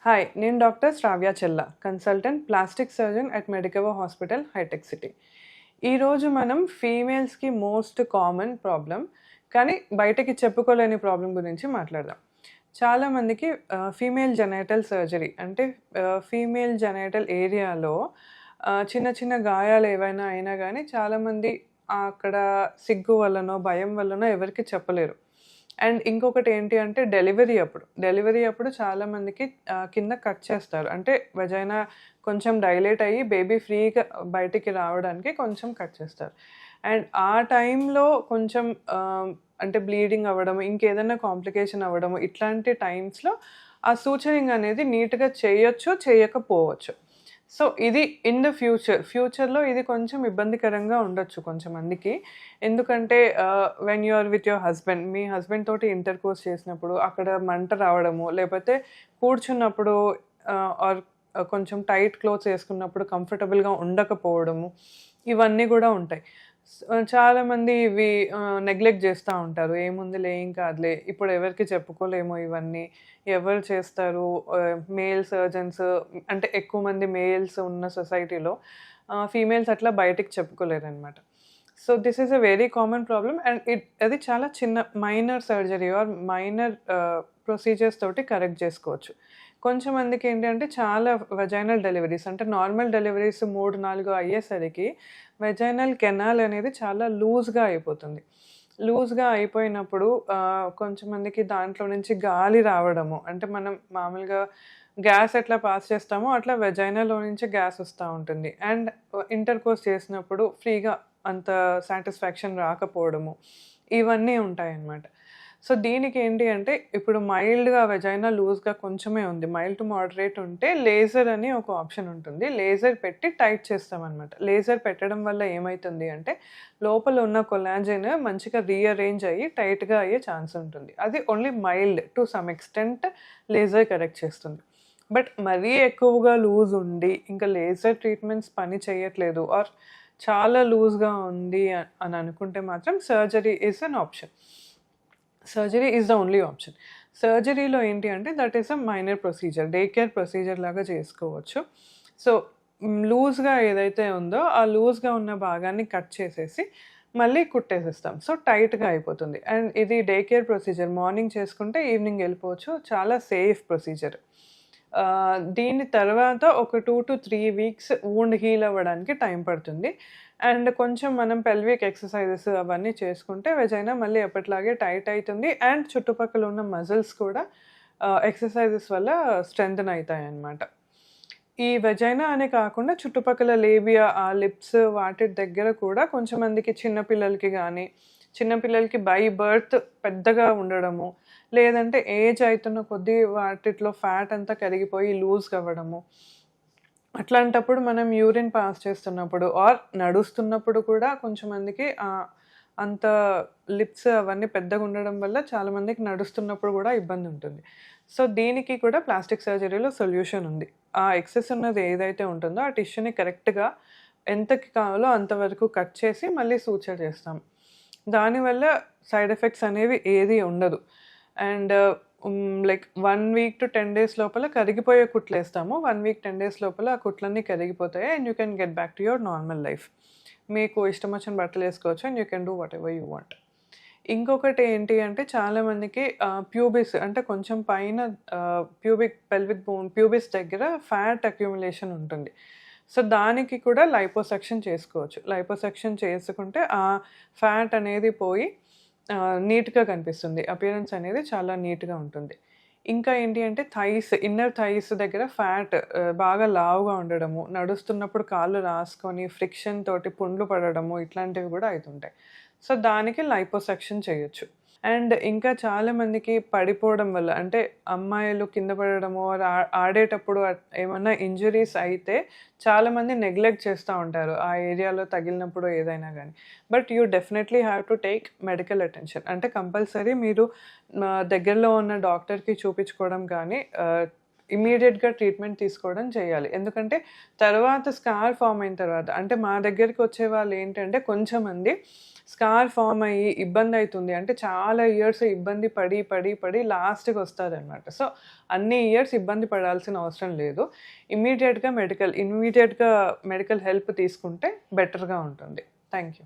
Hi, నేను doctor Sravya Chella, consultant plastic surgeon at Medicover hospital, హైటెక్ సిటీ. ఈరోజు మనం ఫీమేల్స్కి మోస్ట్ కామన్ ప్రాబ్లం, కానీ బయటకి చెప్పుకోలేని ప్రాబ్లం గురించి మాట్లాడదాం. చాలామందికి ఫీమేల్ జెనైటల్ సర్జరీ అంటే ఫీమేల్ జెనైటల్ ఏరియాలో చిన్న చిన్న గాయాలు ఏవైనా అయినా కానీ చాలామంది అక్కడ సిగ్గు వల్లనో భయం వల్లనో ఎవరికి చెప్పలేరు. అండ్ ఇంకొకటి ఏంటి అంటే డెలివరీ అప్పుడు చాలామందికి కింద కట్ చేస్తారు. అంటే వెజైనా కొంచెం డైలేట్ అయ్యి బేబీ ఫ్రీగా బయటికి రావడానికి కొంచెం కట్ చేస్తారు. అండ్ ఆ టైంలో కొంచెం అంటే బ్లీడింగ్ అవ్వడం, ఇంకేదైనా కాంప్లికేషన్ అవ్వడము, ఇట్లాంటి టైమ్స్‌లో ఆ సూచరింగ్ అనేది నీట్‌గా చేయొచ్చు, చేయకపోవచ్చు. సో, ఇది ఇన్ ద ఫ్యూచర్‌లో ఇది కొంచెం ఇబ్బందికరంగా ఉండొచ్చు కొంచెమందికి. ఎందుకంటే when you are with your husband, మీ హస్బెండ్ తోటి ఇంటర్‌కోర్స్ చేసినప్పుడు అక్కడ మంట రావడము, లేపోతే కూర్చున్నప్పుడు ఆర్ కొంచెం టైట్ క్లోత్స్ ఏసుకున్నప్పుడు కంఫర్టబుల్‌గా ఉండకపోవడము, ఇవన్నీ గూడా ఉంటాయి. చాలామంది ఇవి నెగ్లెక్ట్ జేస్తా ఉంటారు. ఏముందిలే ఏం కాదులే, ఇప్పుడు ఎవరికీ చెప్పుకోలేము ఇవన్నీ. ఎవరు చేస్తారు? మేల్ సర్జన్స్ అంటే ఎక్కువ మంది మేల్స్ ఉన్న సొసైటీలో ఫీమేల్స్ అట్లా బయటికి చెప్పుకోలేరనమాట. So, this is a very common problem and అది చాలా చిన్న minor surgery or minor procedures తోటి కరెక్ట్ జేసుకోవచ్చు. కొంచెం మందికి ఏంటంటే చాలా వెజైనల్ డెలివరీస్ అంటే నార్మల్ డెలివరీస్ 3, 4 అయ్యేసరికి వెజైనల్ కెనాల్ అనేది చాలా లూజ్‌గా అయిపోతుంది. లూజ్‌గా అయిపోయినప్పుడు కొంచెం మందికి దాంట్లో నుంచి గాలి రావడము, అంటే మనం మామూలుగా గ్యాస్ ఎట్లా పాస్ చేస్తామో అట్లా వెజైనాలో నుంచి గ్యాస్ వస్తా ఉంటుంది. అండ్ ఇంటర్‌కోర్స్ చేసినప్పుడు ఫ్రీగా అంత సాటిస్ఫాక్షన్ రాకపోవడము, ఇవన్నీ ఉంటాయన్నమాట. సో, దీనికేంటి అంటే ఇప్పుడు మైల్డ్‌గా వెజైనా లూజ్‌గా కొంచెమే ఉంది. మైల్డ్ టు మోడరేట్ ఉంటే లేజర్ అని ఒక ఆప్షన్ ఉంటుంది. లేజర్ పెట్టి టైట్ చేస్తామనమాట. లేజర్ పెట్టడం వల్ల ఏమైతుంది అంటే లోపల ఉన్న కొలాజన్ మంచిగా రీఅరేంజ్ అయ్యి టైట్‌గా అయ్యే ఛాన్స్ ఉంటుంది. అది only mild to some extent laser correct చేస్తుంది. బట్ మరీ ఎక్కువగా లూజ్ ఉండి ఇంకా లేజర్ ట్రీట్మెంట్స్ పని చేయట్లేదు ఆర్ చాలా లూజ్‌గా ఉంది అని అనుకుంటే మాత్రం surgery is an option. Surgery is the only option. సర్జరీలో ఏంటి అంటే that is a minor procedure. Day care procedure లాగా చేసుకోవచ్చు. సో, లూజ్‌గా ఏదైతే ఉందో ఆ లూజ్‌గా ఉన్న భాగాన్ని కట్ చేసేసి మళ్ళీ కుట్టేసేస్తాం. సో, టైట్‌గా అయిపోతుంది. అండ్ ఇది డే కేర్ ప్రొసీజర్. మార్నింగ్ చేసుకుంటే ఈవినింగ్ వెళ్ళిపోవచ్చు. చాలా సేఫ్ ప్రొసీజర్. దీని తర్వాత ఒక 2-3 వీక్స్ వూండ్ హీల్ అవ్వడానికి టైం పడుతుంది. అండ్ కొంచెం మనం పెల్విక్ ఎక్సర్‌సైజెస్ అవన్నీ చేసుకుంటే వెజైనా మళ్ళీ ఎప్పటిలాగే టైట్ అయితుంది. అండ్ చుట్టుపక్కల ఉన్న మజిల్స్ కూడా ఎక్సర్‌సైజెస్ వల్ల స్ట్రెంథెన్ అయితాయన్నమాట. ఈ వెజైనా అనే కాకుండా చుట్టుపక్కల లేబియా, ఆ లిప్స్ వాటి దగ్గర కూడా కొంచెం మందికి చిన్న పిల్లలకి గానీ, చిన్న పిల్లలకి బై బర్త్ పెద్దగా ఉండడము, లేదంటే ఏజ్ అయితున్న కొద్దీ వాటిట్లో ఫ్యాట్ అంతా కరిగిపోయి లూజ్‌గా అవ్వడము. అట్లాంటప్పుడు మనం యూరిన్ పాస్ చేస్తున్నప్పుడు ఆర్ నడుస్తున్నప్పుడు కూడా కొంచెం మందికి అంత లిప్స్ అవన్నీ పెద్దగుండడం వల్ల చాలా మందికి నడుస్తున్నప్పుడు గూడా ఇబ్బందుంటుంది. సో, దీనికి కూడా ప్లాస్టిక్ సర్జరీలో సొల్యూషన్ ఉంది. ఆ ఎక్సెస్ ఉన్నది ఏదైతే ఉంటుందో ఆ టిష్యూని కరెక్ట్‌గా ఎంతకి కావాలో అంతవరకు కట్ చేసి మళ్ళీ సూచర్ చేస్తాం. దానివల్ల సైడ్ ఎఫెక్ట్స్ అనేవి ఏది ఉండదు. And like 1 week to 10 days లోపల కరిగిపోయే కుట్లేస్తాము. 1 వీక్ 10 డేస్ లోపల ఆ కుట్లన్నీ కరిగిపోతాయి. And you can get back to your normal life. మీకు ఇష్టం వచ్చిన బట్టలేసుకోవచ్చు and you can do whatever you want. ఇంకొకటి ఏంటి అంటే చాలామందికి ప్యూబిస్ అంటే కొంచెం పైన పెల్విక్ బోన్ ప్యూబిస్ దగ్గర ఫ్యాట్ అక్యుములేషన్ ఉంటుంది. సో, దానికి కూడా లైపోసక్షన్ చేసుకోవచ్చు. లైపోసక్షన్ చేసుకుంటే ఆ ఫ్యాట్ అనేది పోయి నీట్‌గా కనిపిస్తుంది. అపియరెన్స్ అనేది చాలా నీట్‌గా ఉంటుంది. ఇంకా ఏంటి అంటే ఇన్నర్ థైస్ దగ్గర ఫ్యాట్ బాగా లావుగా ఉండడము, నడుస్తున్నప్పుడు కాళ్ళు రాసుకొని ఫ్రిక్షన్ తోటి పుండ్లు పడడము, ఇట్లాంటివి గూడా అయితుంటాయి. సో, దానికి లైపోసక్షన్ చేయొచ్చు. అండ్ ఇంకా చాలా మందికి పడిపోవడం వల్ల అంటే అమ్మాయిలు కింద పడడము ఆర్ ఆడేటప్పుడు ఏమన్నా ఇంజ్యూరీస్ అయితే చాలామంది నెగ్లెక్ట్ చేస్తా ఉంటారు. ఆ ఏరియాలో తగిలినప్పుడు ఏదైనా గానీ. But you definitely have to take medical attention. అంటే కంపల్సరీ మీరు దగ్గరలో ఉన్న డాక్టర్‌కి చూపించుకోవడం కానీ ఇమీడియట్గా ట్రీట్మెంట్ తీసుకోవడం చేయాలి. ఎందుకంటే తర్వాత స్కార్ ఫామ్ అయిన తర్వాత అంటే మా దగ్గరికి వచ్చే వాళ్ళు ఏంటంటే కొంచెమంది స్కార్ ఫామ్ అయ్యి ఇబ్బంది అవుతుంది అంటే చాలా ఇయర్స్ ఇబ్బంది పడి పడి పడి లాస్ట్కి వస్తుందన్నమాట. సో అన్ని ఇయర్స్ ఇబ్బంది పడాల్సిన అవసరం లేదు. ఇమీడియట్గా మెడికల్ హెల్ప్ తీసుకుంటే బెటర్గా ఉంటుంది. Thank you.